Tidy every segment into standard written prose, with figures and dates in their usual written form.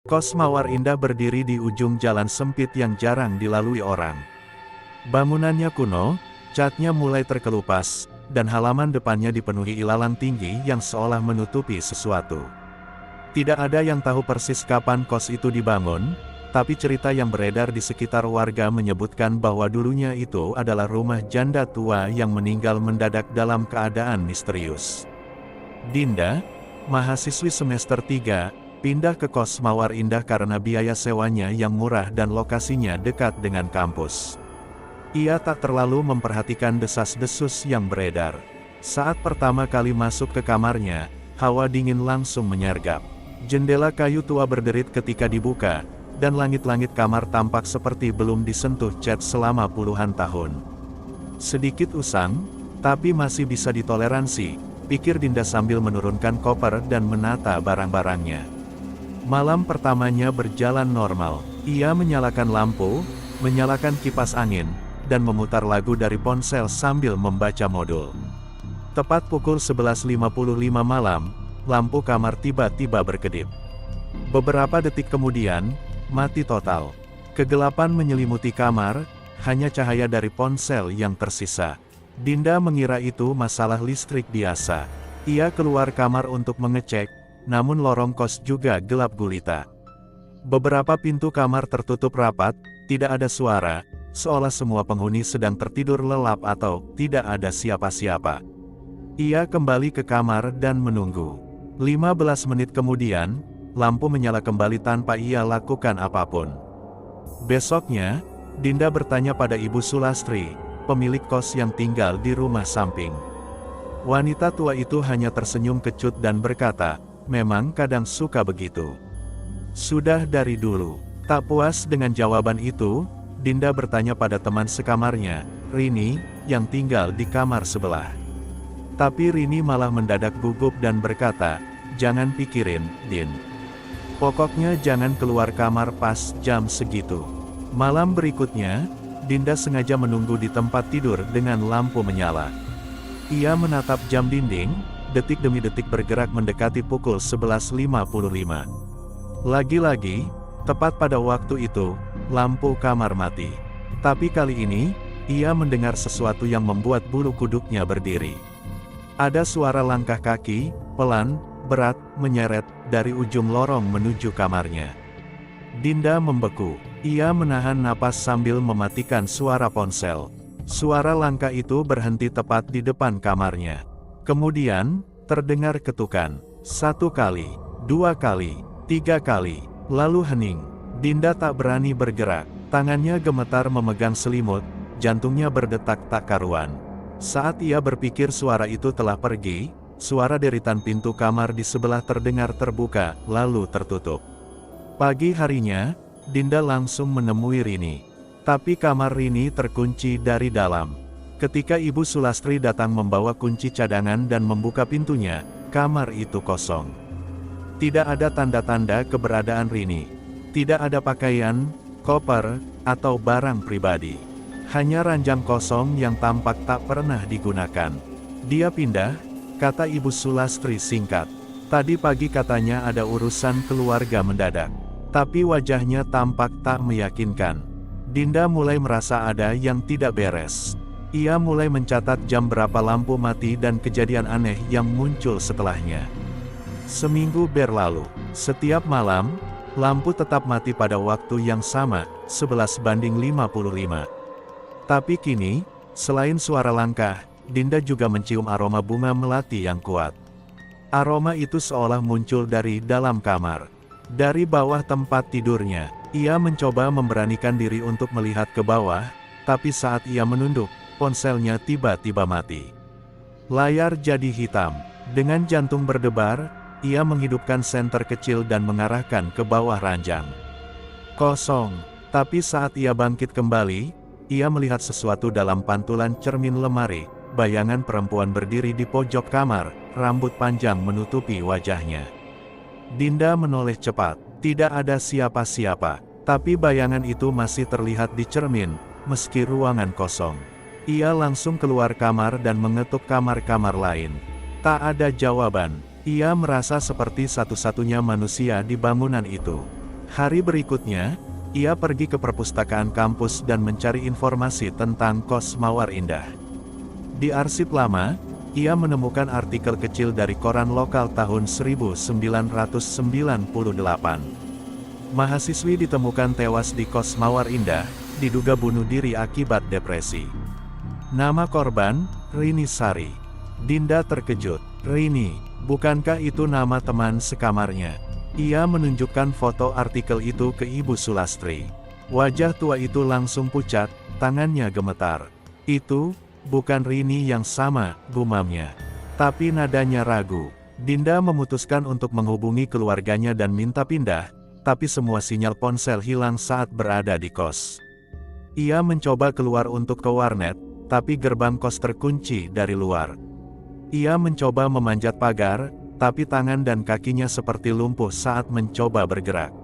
Kos mawar indah berdiri di ujung jalan sempit yang jarang dilalui orang. Bangunannya kuno, catnya mulai terkelupas, dan halaman depannya dipenuhi ilalang tinggi yang seolah menutupi sesuatu. Tidak ada yang tahu persis kapan kos itu dibangun, tapi cerita yang beredar di sekitar warga menyebutkan bahwa dulunya itu adalah rumah janda tua yang meninggal mendadak dalam keadaan misterius. Dinda, mahasiswi semester 3, pindah ke kos mawar indah karena biaya sewanya yang murah dan lokasinya dekat dengan kampus. Ia tak terlalu memperhatikan desas-desus yang beredar. Saat pertama kali masuk ke kamarnya, hawa dingin langsung menyergap. Jendela kayu tua berderit ketika dibuka, dan langit-langit kamar tampak seperti belum disentuh cat selama puluhan tahun. Sedikit usang, tapi masih bisa ditoleransi, pikir Dinda sambil menurunkan koper dan menata barang-barangnya. Malam pertamanya berjalan normal. Ia menyalakan lampu, menyalakan kipas angin, dan memutar lagu dari ponsel sambil membaca modul. Tepat pukul 11.55 malam, lampu kamar tiba-tiba berkedip. Beberapa detik kemudian, mati total. Kegelapan menyelimuti kamar, hanya cahaya dari ponsel yang tersisa. Dinda mengira itu masalah listrik biasa. Ia keluar kamar untuk mengecek, namun lorong kos juga gelap gulita. Beberapa pintu kamar tertutup rapat, tidak ada suara, seolah semua penghuni sedang tertidur lelap atau tidak ada siapa-siapa. Ia kembali ke kamar dan menunggu. 15 menit kemudian, lampu menyala kembali tanpa ia lakukan apapun. Besoknya, Dinda bertanya pada Ibu Sulastri, pemilik kos yang tinggal di rumah samping. Wanita tua itu hanya tersenyum kecut dan berkata, "Memang kadang suka begitu." Sudah dari dulu. Tak puas dengan jawaban itu, Dinda bertanya pada teman sekamarnya, Rini, yang tinggal di kamar sebelah. Tapi Rini malah mendadak gugup dan berkata, "Jangan pikirin, Din. Pokoknya jangan keluar kamar pas jam segitu." Malam berikutnya, Dinda sengaja menunggu di tempat tidur dengan lampu menyala. Ia menatap jam dinding, detik demi detik bergerak mendekati pukul 11.55. Lagi-lagi, tepat pada waktu itu, lampu kamar mati. Tapi kali ini, ia mendengar sesuatu yang membuat bulu kuduknya berdiri. Ada suara langkah kaki, pelan, berat, menyeret, dari ujung lorong menuju kamarnya. Dinda membeku. Ia menahan napas sambil mematikan suara ponsel. Suara langkah itu berhenti tepat di depan kamarnya. Kemudian, terdengar ketukan. 1 kali, 2 kali, 3 kali, lalu hening. Dinda tak berani bergerak. Tangannya gemetar memegang selimut, jantungnya berdetak tak karuan. Saat ia berpikir suara itu telah pergi, suara deritan pintu kamar di sebelah terdengar terbuka, lalu tertutup. Pagi harinya, Dinda langsung menemui Rini. Tapi kamar Rini terkunci dari dalam. Ketika Ibu Sulastri datang membawa kunci cadangan dan membuka pintunya, kamar itu kosong. Tidak ada tanda-tanda keberadaan Rini. Tidak ada pakaian, koper, atau barang pribadi. Hanya ranjang kosong yang tampak tak pernah digunakan. "Dia pindah," kata Ibu Sulastri singkat. "Tadi pagi katanya ada urusan keluarga mendadak." Tapi wajahnya tampak tak meyakinkan. Dinda mulai merasa ada yang tidak beres. Ia mulai mencatat jam berapa lampu mati dan kejadian aneh yang muncul setelahnya. Seminggu berlalu. Setiap malam, lampu tetap mati pada waktu yang sama, 11:55. Tapi kini, selain suara langkah, Dinda juga mencium aroma bunga melati yang kuat. Aroma itu seolah muncul dari dalam kamar. Dari bawah tempat tidurnya, ia mencoba memberanikan diri untuk melihat ke bawah, tapi saat ia menunduk, ponselnya tiba-tiba mati. Layar jadi hitam. Dengan jantung berdebar, ia menghidupkan senter kecil dan mengarahkan ke bawah ranjang. Kosong. Tapi saat ia bangkit kembali, ia melihat sesuatu dalam pantulan cermin lemari. Bayangan perempuan berdiri di pojok kamar, rambut panjang menutupi wajahnya. Dinda menoleh cepat. Tidak ada siapa-siapa. Tapi bayangan itu masih terlihat di cermin, meski ruangan kosong. Ia langsung keluar kamar dan mengetuk kamar-kamar lain. Tak ada jawaban. Ia merasa seperti satu-satunya manusia di bangunan itu. Hari berikutnya, ia pergi ke perpustakaan kampus dan mencari informasi tentang kos Mawar Indah. Di arsip lama, ia menemukan artikel kecil dari koran lokal tahun 1998. Mahasiswi ditemukan tewas di kos Mawar Indah, diduga bunuh diri akibat depresi. Nama korban, Rini Sari. Dinda terkejut. Rini, bukankah itu nama teman sekamarnya? Ia menunjukkan foto artikel itu ke Ibu Sulastri. Wajah tua itu langsung pucat, tangannya gemetar. Itu, bukan Rini yang sama, gumamnya. Tapi nadanya ragu. Dinda memutuskan untuk menghubungi keluarganya dan minta pindah, tapi semua sinyal ponsel hilang saat berada di kos. Ia mencoba keluar untuk ke warnet, tapi gerbang kos terkunci dari luar. Ia mencoba memanjat pagar, tapi tangan dan kakinya seperti lumpuh saat mencoba bergerak.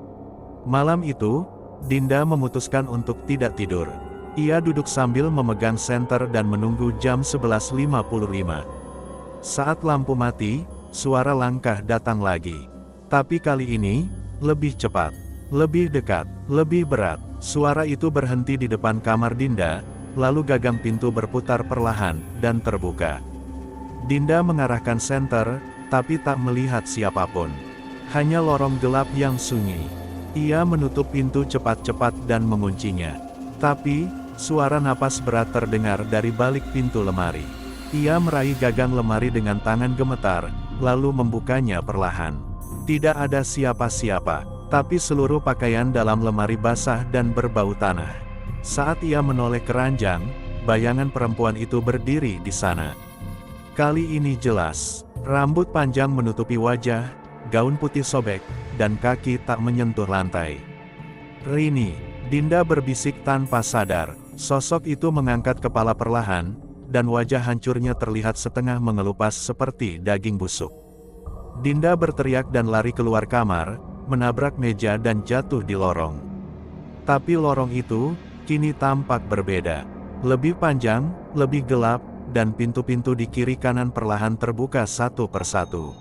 Malam itu, Dinda memutuskan untuk tidak tidur. Ia duduk sambil memegang senter dan menunggu jam 11.55. Saat lampu mati, suara langkah datang lagi. Tapi kali ini, lebih cepat, lebih dekat, lebih berat. Suara itu berhenti di depan kamar Dinda, lalu gagang pintu berputar perlahan, dan terbuka. Dinda mengarahkan senter, tapi tak melihat siapapun. Hanya lorong gelap yang sunyi. Ia menutup pintu cepat-cepat dan menguncinya. Tapi, suara napas berat terdengar dari balik pintu lemari. Ia meraih gagang lemari dengan tangan gemetar, lalu membukanya perlahan. Tidak ada siapa-siapa, tapi seluruh pakaian dalam lemari basah dan berbau tanah. Saat ia menoleh ke ranjang, bayangan perempuan itu berdiri di sana. Kali ini jelas, rambut panjang menutupi wajah, gaun putih sobek, dan kaki tak menyentuh lantai. Rini, Dinda berbisik tanpa sadar. Sosok itu mengangkat kepala perlahan, dan wajah hancurnya terlihat setengah mengelupas seperti daging busuk. Dinda berteriak dan lari keluar kamar, menabrak meja dan jatuh di lorong. Tapi lorong itu, kini tampak berbeda. Lebih panjang, lebih gelap, dan pintu-pintu di kiri kanan perlahan terbuka satu persatu.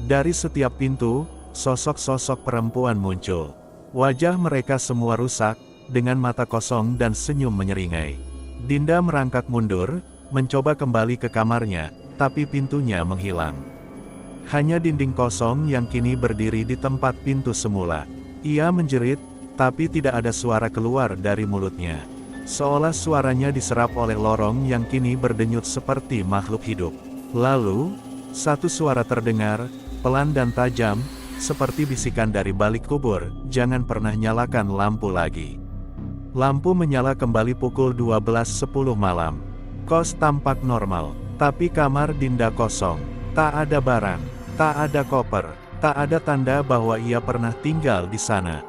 Dari setiap pintu, sosok-sosok perempuan muncul. Wajah mereka semua rusak, dengan mata kosong dan senyum menyeringai. Dinda merangkak mundur, mencoba kembali ke kamarnya, tapi pintunya menghilang. Hanya dinding kosong yang kini berdiri di tempat pintu semula. Ia menjerit, tapi tidak ada suara keluar dari mulutnya. Seolah suaranya diserap oleh lorong yang kini berdenyut seperti makhluk hidup. Lalu, satu suara terdengar, pelan dan tajam, seperti bisikan dari balik kubur, "Jangan pernah nyalakan lampu lagi." Lampu menyala kembali pukul 12.10 malam. Kos tampak normal, tapi kamar Dinda kosong. Tak ada barang, tak ada koper, tak ada tanda bahwa ia pernah tinggal di sana.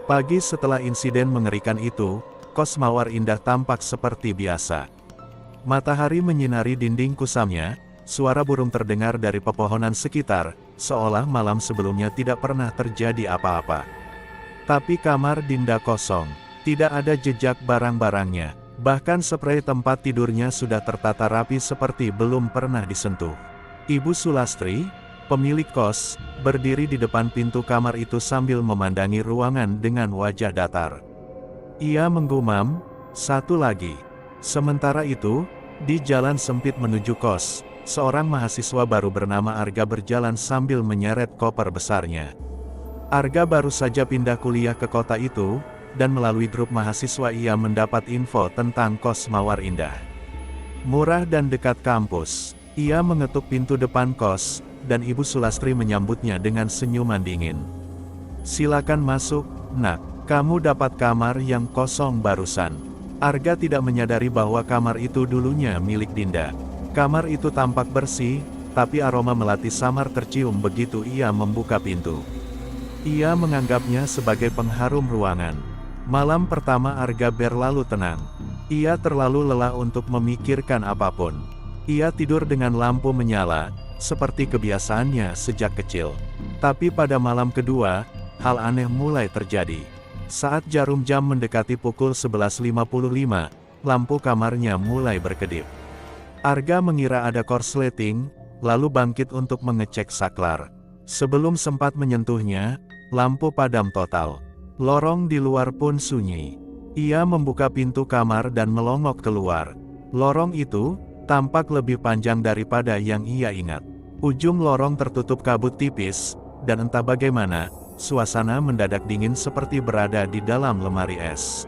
Pagi setelah insiden mengerikan itu, kos Mawar Indah tampak seperti biasa. Matahari menyinari dinding kusamnya, suara burung terdengar dari pepohonan sekitar, seolah malam sebelumnya tidak pernah terjadi apa-apa. Tapi kamar Dinda kosong, tidak ada jejak barang-barangnya, bahkan sprei tempat tidurnya sudah tertata rapi seperti belum pernah disentuh. Ibu Sulastri, pemilik kos, berdiri di depan pintu kamar itu sambil memandangi ruangan dengan wajah datar. Ia menggumam, "Satu lagi." Sementara itu, di jalan sempit menuju kos, seorang mahasiswa baru bernama Arga berjalan sambil menyeret koper besarnya. Arga baru saja pindah kuliah ke kota itu, dan melalui grup mahasiswa ia mendapat info tentang kos Mawar Indah. Murah dan dekat kampus. Ia mengetuk pintu depan kos, dan Ibu Sulastri menyambutnya dengan senyuman dingin. "Silakan masuk, Nak. Kamu dapat kamar yang kosong barusan." Arga tidak menyadari bahwa kamar itu dulunya milik Dinda. Kamar itu tampak bersih, tapi aroma melati samar tercium begitu ia membuka pintu. Ia menganggapnya sebagai pengharum ruangan. Malam pertama Arga berlalu tenang. Ia terlalu lelah untuk memikirkan apapun. Ia tidur dengan lampu menyala, seperti kebiasaannya sejak kecil. Tapi pada malam kedua, hal aneh mulai terjadi. Saat jarum jam mendekati pukul 11.55, lampu kamarnya mulai berkedip. Arga mengira ada korsleting, lalu bangkit untuk mengecek saklar. Sebelum sempat menyentuhnya, lampu padam total. Lorong di luar pun sunyi. Ia membuka pintu kamar dan melongok keluar. Lorong itu tampak lebih panjang daripada yang ia ingat. Ujung lorong tertutup kabut tipis, dan entah bagaimana, suasana mendadak dingin seperti berada di dalam lemari es.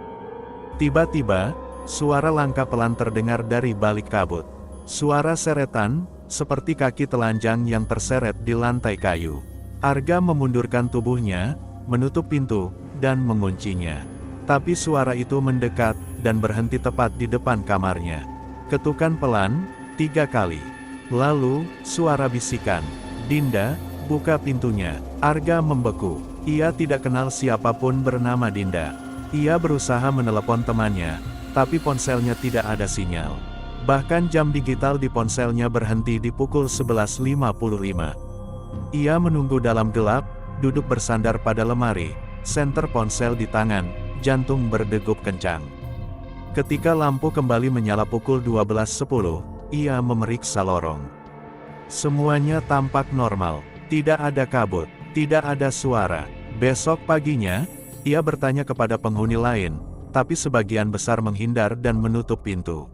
Tiba-tiba, suara langkah pelan terdengar dari balik kabut. Suara seretan, seperti kaki telanjang yang terseret di lantai kayu. Arga memundurkan tubuhnya, menutup pintu, dan menguncinya. Tapi suara itu mendekat, dan berhenti tepat di depan kamarnya. Ketukan pelan, 3 kali. Lalu, suara bisikan, "Dinda, buka pintunya." Arga membeku. Ia tidak kenal siapapun bernama Dinda. Ia berusaha menelepon temannya, tapi ponselnya tidak ada sinyal. Bahkan jam digital di ponselnya berhenti di pukul 11.55. Ia menunggu dalam gelap, duduk bersandar pada lemari, senter ponsel di tangan, jantung berdegup kencang. Ketika lampu kembali menyala pukul 12.10, ia memeriksa lorong. Semuanya tampak normal, tidak ada kabut, tidak ada suara. Besok paginya, ia bertanya kepada penghuni lain, tapi sebagian besar menghindar dan menutup pintu.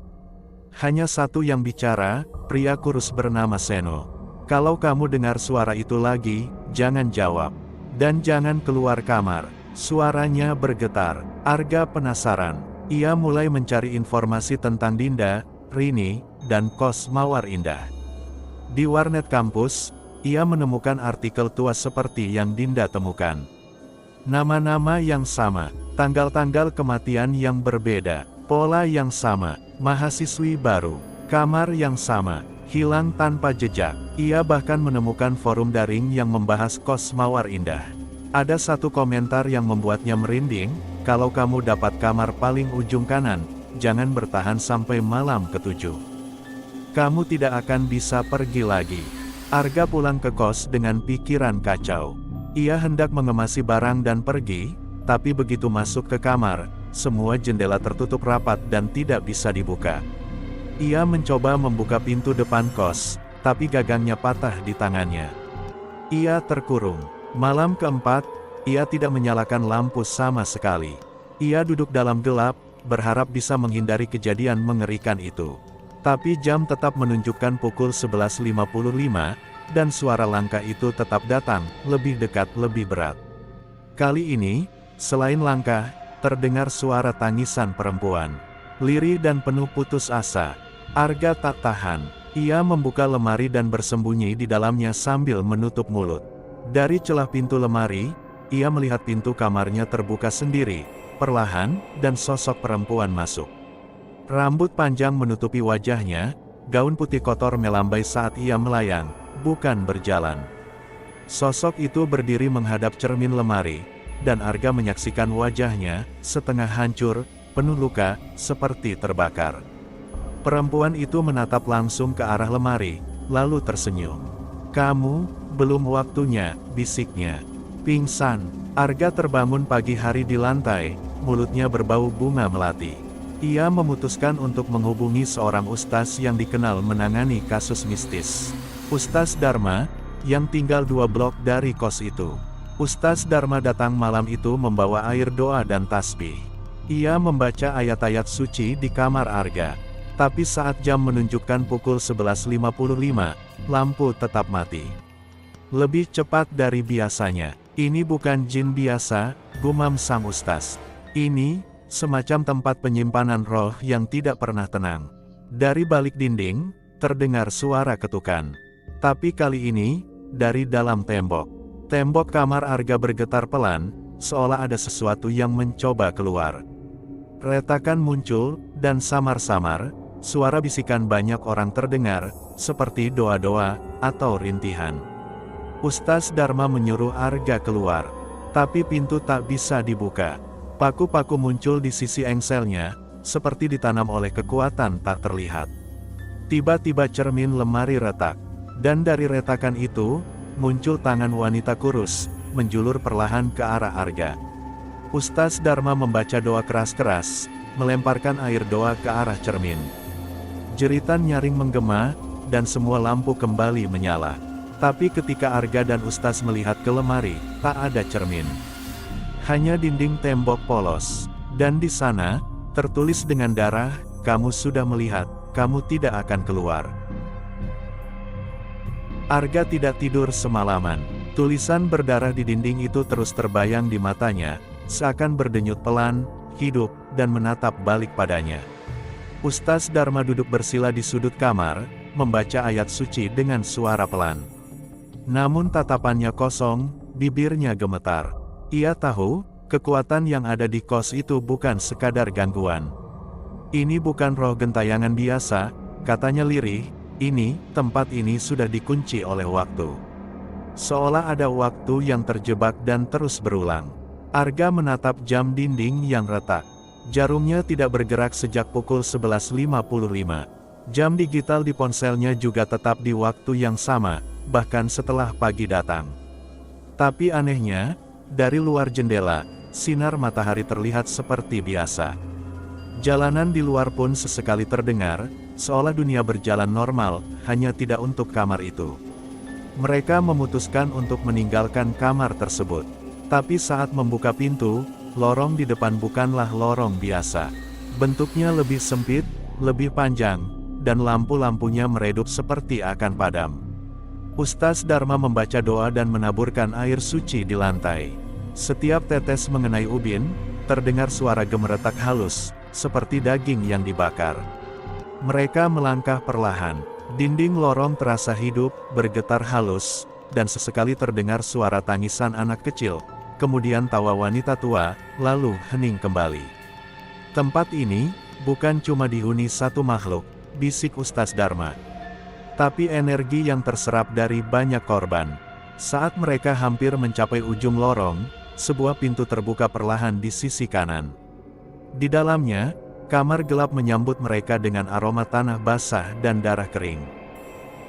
Hanya satu yang bicara, pria kurus bernama Seno. "Kalau kamu dengar suara itu lagi, jangan jawab. Dan jangan keluar kamar." Suaranya bergetar. Arga penasaran. Ia mulai mencari informasi tentang Dinda, Rini, dan kos Mawar Indah. Di warnet kampus, ia menemukan artikel tua seperti yang Dinda temukan. Nama-nama yang sama, tanggal-tanggal kematian yang berbeda, pola yang sama, mahasiswi baru, kamar yang sama, hilang tanpa jejak. Ia bahkan menemukan forum daring yang membahas kos Mawar Indah. Ada satu komentar yang membuatnya merinding, "Kalau kamu dapat kamar paling ujung kanan, jangan bertahan sampai malam ke-7. Kamu tidak akan bisa pergi lagi." Arga pulang ke kos dengan pikiran kacau. Ia hendak mengemasi barang dan pergi, tapi begitu masuk ke kamar, semua jendela tertutup rapat dan tidak bisa dibuka. Ia mencoba membuka pintu depan kos, tapi gagangnya patah di tangannya. Ia terkurung. Malam keempat, ia tidak menyalakan lampu sama sekali. Ia duduk dalam gelap, berharap bisa menghindari kejadian mengerikan itu. Tapi jam tetap menunjukkan pukul 11.55, dan suara langkah itu tetap datang, lebih dekat, lebih berat. Kali ini, selain langkah, terdengar suara tangisan perempuan. Lirih dan penuh putus asa. Arga tak tahan. Ia membuka lemari dan bersembunyi di dalamnya sambil menutup mulut. Dari celah pintu lemari, ia melihat pintu kamarnya terbuka sendiri, perlahan, dan sosok perempuan masuk. Rambut panjang menutupi wajahnya, gaun putih kotor melambai saat ia melayang, bukan berjalan. Sosok itu berdiri menghadap cermin lemari, dan Arga menyaksikan wajahnya, setengah hancur, penuh luka, seperti terbakar. Perempuan itu menatap langsung ke arah lemari, lalu tersenyum. "Kamu, belum waktunya," bisiknya. "Pingsan." Arga terbangun pagi hari di lantai, mulutnya berbau bunga melati. Ia memutuskan untuk menghubungi seorang ustaz yang dikenal menangani kasus mistis. Ustaz Dharma, yang tinggal 2 blok dari kos itu. Ustaz Dharma datang malam itu membawa air doa dan tasbih. Ia membaca ayat-ayat suci di kamar Arga. Tapi saat jam menunjukkan pukul 11.55, lampu tetap mati. Lebih cepat dari biasanya. "Ini bukan jin biasa," gumam sang ustaz. "Ini semacam tempat penyimpanan roh yang tidak pernah tenang." Dari balik dinding, terdengar suara ketukan. Tapi kali ini, dari dalam tembok. Tembok kamar Arga bergetar pelan, seolah ada sesuatu yang mencoba keluar. Retakan muncul, dan samar-samar, suara bisikan banyak orang terdengar, seperti doa-doa, atau rintihan. Ustaz Dharma menyuruh Arga keluar. Tapi pintu tak bisa dibuka. Paku-paku muncul di sisi engselnya, seperti ditanam oleh kekuatan tak terlihat. Tiba-tiba cermin lemari retak. Dan dari retakan itu, muncul tangan wanita kurus, menjulur perlahan ke arah Arga. Ustaz Dharma membaca doa keras-keras, melemparkan air doa ke arah cermin. Jeritan nyaring menggema, dan semua lampu kembali menyala. Tapi ketika Arga dan Ustaz melihat ke lemari, tak ada cermin. Hanya dinding tembok polos. Dan di sana, tertulis dengan darah, "Kamu sudah melihat, kamu tidak akan keluar." Arga tidak tidur semalaman. Tulisan berdarah di dinding itu terus terbayang di matanya, seakan berdenyut pelan, hidup, dan menatap balik padanya. Ustaz Dharma duduk bersila di sudut kamar, membaca ayat suci dengan suara pelan. Namun tatapannya kosong, bibirnya gemetar. Ia tahu, kekuatan yang ada di kos itu bukan sekadar gangguan. "Ini bukan roh gentayangan biasa," katanya lirih, tempat ini sudah dikunci oleh waktu. Seolah ada waktu yang terjebak dan terus berulang. Arga menatap jam dinding yang retak. Jarumnya tidak bergerak sejak pukul 11.55. Jam digital di ponselnya juga tetap di waktu yang sama, bahkan setelah pagi datang. Tapi anehnya, dari luar jendela, sinar matahari terlihat seperti biasa. Jalanan di luar pun sesekali terdengar, seolah dunia berjalan normal, hanya tidak untuk kamar itu. Mereka memutuskan untuk meninggalkan kamar tersebut. Tapi saat membuka pintu, lorong di depan bukanlah lorong biasa. Bentuknya lebih sempit, lebih panjang, dan lampu-lampunya meredup seperti akan padam. Ustaz Dharma membaca doa dan menaburkan air suci di lantai. Setiap tetes mengenai ubin, terdengar suara gemeretak halus, seperti daging yang dibakar. Mereka melangkah perlahan. Dinding lorong terasa hidup, bergetar halus, dan sesekali terdengar suara tangisan anak kecil, kemudian tawa wanita tua, lalu hening kembali. "Tempat ini, bukan cuma dihuni satu makhluk," bisik Ustaz Dharma. "Tapi energi yang terserap dari banyak korban." Saat mereka hampir mencapai ujung lorong, sebuah pintu terbuka perlahan di sisi kanan. Di dalamnya, kamar gelap menyambut mereka dengan aroma tanah basah dan darah kering.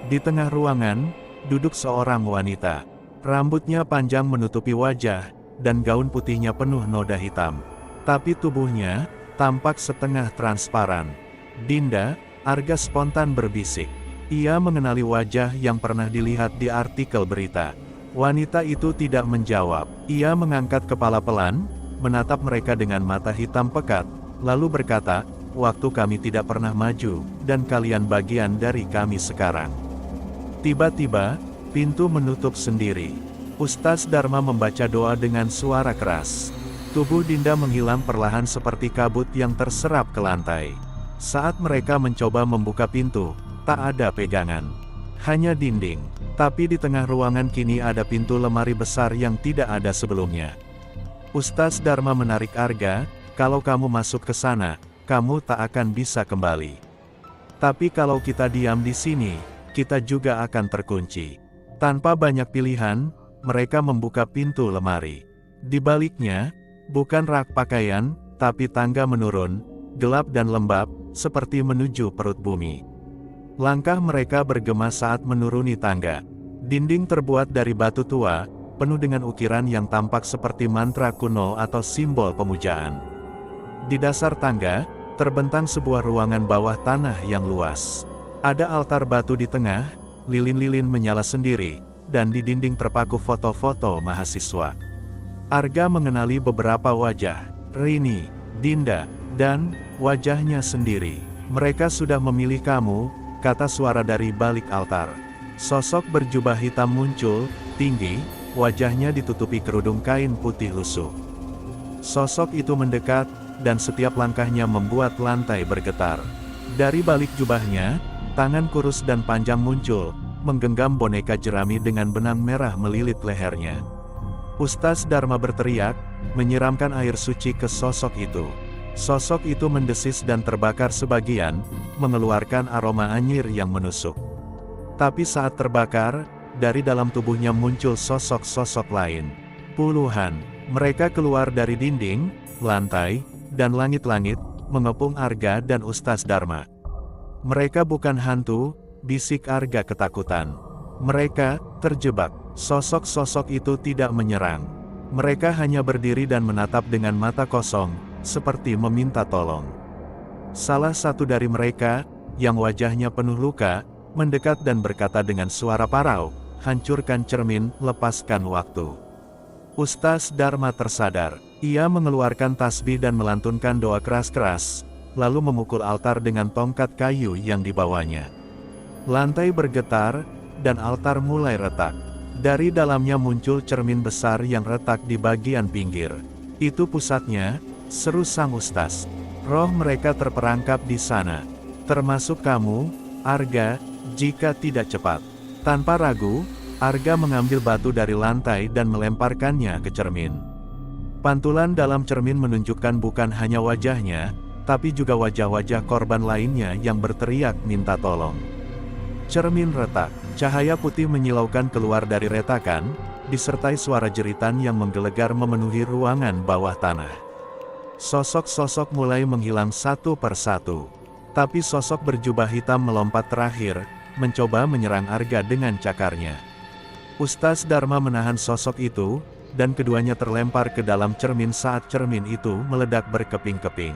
Di tengah ruangan, duduk seorang wanita. Rambutnya panjang menutupi wajah, dan gaun putihnya penuh noda hitam. Tapi tubuhnya, tampak setengah transparan. "Dinda," Arga spontan berbisik. Ia mengenali wajah yang pernah dilihat di artikel berita. Wanita itu tidak menjawab. Ia mengangkat kepala pelan, menatap mereka dengan mata hitam pekat, lalu berkata, "Waktu kami tidak pernah maju, dan kalian bagian dari kami sekarang." Tiba-tiba, pintu menutup sendiri. Ustaz Dharma membaca doa dengan suara keras. Tubuh Dinda menghilang perlahan seperti kabut yang terserap ke lantai. Saat mereka mencoba membuka pintu, tak ada pegangan. Hanya dinding. Tapi di tengah ruangan kini ada pintu lemari besar yang tidak ada sebelumnya. Ustaz Dharma menarik Arga, "Kalau kamu masuk ke sana, kamu tak akan bisa kembali. Tapi kalau kita diam di sini, kita juga akan terkunci." Tanpa banyak pilihan, mereka membuka pintu lemari. Di baliknya, bukan rak pakaian, tapi tangga menurun, gelap dan lembab, seperti menuju perut bumi. Langkah mereka bergema saat menuruni tangga. Dinding terbuat dari batu tua, penuh dengan ukiran yang tampak seperti mantra kuno atau simbol pemujaan. Di dasar tangga, terbentang sebuah ruangan bawah tanah yang luas. Ada altar batu di tengah, lilin-lilin menyala sendiri, dan di dinding terpaku foto-foto mahasiswa. Arga mengenali beberapa wajah, Rini, Dinda, dan wajahnya sendiri. "Mereka sudah memilih kamu," kata suara dari balik altar. Sosok berjubah hitam muncul, tinggi, wajahnya ditutupi kerudung kain putih lusuh. Sosok itu mendekat, dan setiap langkahnya membuat lantai bergetar. Dari balik jubahnya, tangan kurus dan panjang muncul, menggenggam boneka jerami dengan benang merah melilit lehernya. Ustaz Dharma berteriak, menyiramkan air suci ke sosok itu. Sosok itu mendesis dan terbakar sebagian, mengeluarkan aroma anyir yang menusuk. Tapi saat terbakar, dari dalam tubuhnya muncul sosok-sosok lain. Puluhan, mereka keluar dari dinding, lantai, dan langit-langit, mengepung Arga dan Ustaz Dharma. "Mereka bukan hantu," bisik Arga ketakutan. "Mereka terjebak." Sosok-sosok itu tidak menyerang. Mereka hanya berdiri dan menatap dengan mata kosong, seperti meminta tolong. Salah satu dari mereka, yang wajahnya penuh luka, mendekat dan berkata dengan suara parau, hancurkan cermin, lepaskan waktu. Ustaz Dharma tersadar. Ia mengeluarkan tasbih dan melantunkan doa keras-keras, lalu memukul altar dengan tongkat kayu yang dibawanya. Lantai bergetar, dan altar mulai retak. Dari dalamnya muncul cermin besar yang retak di bagian pinggir. Itu pusatnya, seru sang ustaz. Roh mereka terperangkap di sana. Termasuk kamu, Arga, jika tidak cepat. Tanpa ragu, Arga mengambil batu dari lantai dan melemparkannya ke cermin. Pantulan dalam cermin menunjukkan bukan hanya wajahnya, tapi juga wajah-wajah korban lainnya yang berteriak minta tolong. Cermin retak, cahaya putih menyilaukan keluar dari retakan, disertai suara jeritan yang menggelegar memenuhi ruangan bawah tanah. Sosok-sosok mulai menghilang satu persatu. Tapi sosok berjubah hitam melompat terakhir, mencoba menyerang Arga dengan cakarnya. Ustaz Dharma menahan sosok itu, dan keduanya terlempar ke dalam cermin saat cermin itu meledak berkeping-keping.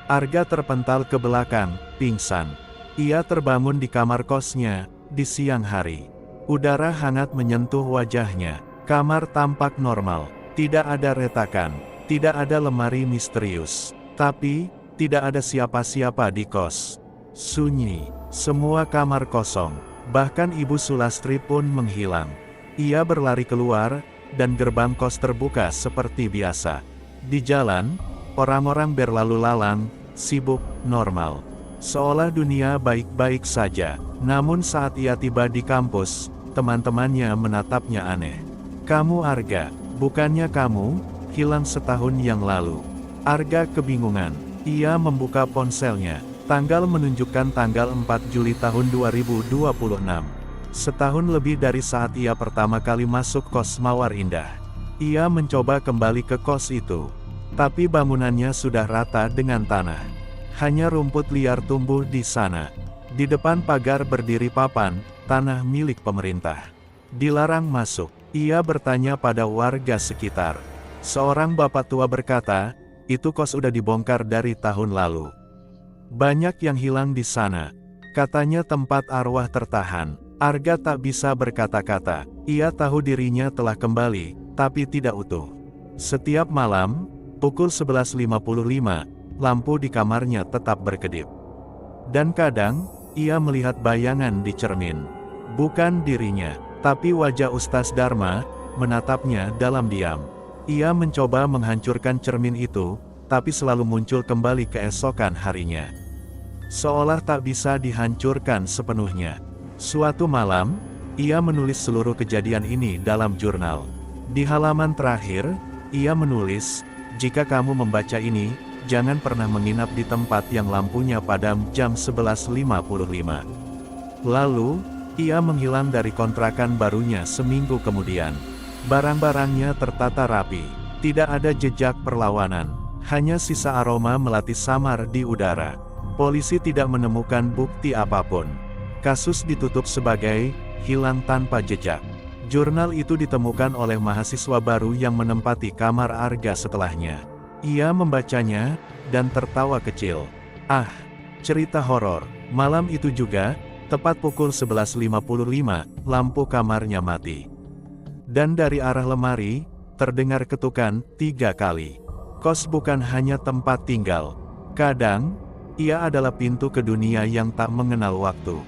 Arga terpental ke belakang, pingsan. Ia terbangun di kamar kosnya, di siang hari. Udara hangat menyentuh wajahnya. Kamar tampak normal, tidak ada retakan, tidak ada lemari misterius. Tapi, tidak ada siapa-siapa di kos. Sunyi, semua kamar kosong, bahkan Ibu Sulastri pun menghilang. Ia berlari keluar, dan gerbang kos terbuka seperti biasa. Di jalan, orang-orang berlalu lalang, sibuk, normal. Seolah dunia baik-baik saja. Namun saat ia tiba di kampus, teman-temannya menatapnya aneh. "Kamu Arga, bukannya kamu hilang setahun yang lalu?" Arga kebingungan. Ia membuka ponselnya. Tanggal menunjukkan tanggal 4 Juli tahun 2026. Setahun lebih dari saat ia pertama kali masuk kos Mawar Indah. Ia mencoba kembali ke kos itu. Tapi bangunannya sudah rata dengan tanah. Hanya rumput liar tumbuh di sana. Di depan pagar berdiri papan, tanah milik pemerintah. Dilarang masuk. Ia bertanya pada warga sekitar. Seorang bapak tua berkata, itu kos udah dibongkar dari tahun lalu. Banyak yang hilang di sana. Katanya tempat arwah tertahan. Arga tak bisa berkata-kata. Ia tahu dirinya telah kembali, tapi tidak utuh. Setiap malam, pukul 11.55, lampu di kamarnya tetap berkedip. Dan kadang, ia melihat bayangan di cermin. Bukan dirinya, tapi wajah Ustaz Dharma, menatapnya dalam diam. Ia mencoba menghancurkan cermin itu, tapi selalu muncul kembali keesokan harinya. Seolah tak bisa dihancurkan sepenuhnya. Suatu malam, ia menulis seluruh kejadian ini dalam jurnal. Di halaman terakhir, ia menulis, "Jika kamu membaca ini, jangan pernah menginap di tempat yang lampunya padam jam 11.55. Lalu, ia menghilang dari kontrakan barunya seminggu kemudian. Barang-barangnya tertata rapi, tidak ada jejak perlawanan, hanya sisa aroma melati samar di udara. Polisi tidak menemukan bukti apapun. Kasus ditutup sebagai hilang tanpa jejak. Jurnal itu ditemukan oleh mahasiswa baru yang menempati kamar Arga setelahnya. Ia membacanya, dan tertawa kecil. Ah, cerita horor. Malam itu juga, tepat pukul 11.55, lampu kamarnya mati. Dan dari arah lemari, terdengar ketukan 3 kali. Kos bukan hanya tempat tinggal. Kadang, ia adalah pintu ke dunia yang tak mengenal waktu.